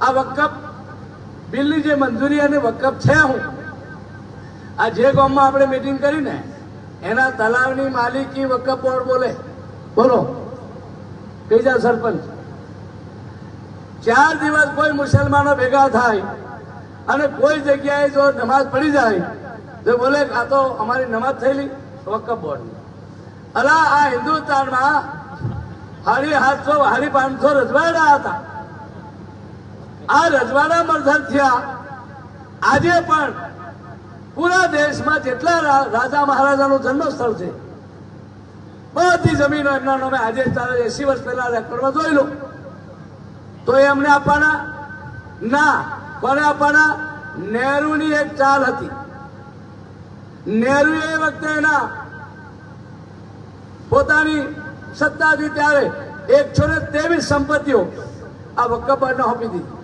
આ વકફ બિલની જે મંજૂરી અને વકફ છે, હું આ જે ગામમાં આપણે મીટિંગ કરી ને એના તલાવની માલિકી વકફ બોર્ડ બોલે. બોલો કઈ જા સરપંચ. 4 દિવસ કોઈ મુસલમાનો ભેગા થાય અને કોઈ જગ્યાએ જો નમાઝ પડી જાય તો બોલે આ તો અમારી નમાઝ થયેલી વકફ બોર્ડ. અલા આ હિન્દુસ્તાનમાં 750 550 રજવાડા હતા. આ રજવાડા મર્ધર થયા. આજે પણ પૂરા દેશમાં જેટલા રાજા મહારાજાનું જન્મસ્થળ છે બધી જમીનો એમના નામે આજે 80 વર્ષ પહેલા રેકોર્ડમાં જોઈ લો. તો એ અમને આપવાના ના. કોને આપવાના? નહેરુની એક ચાલ હતી. નહેરુ એ વખતે એના પોતાની સત્તા હતી ત્યારે 123 સંપત્તિઓ આ વકફ બોર્ડને આપી દીધી.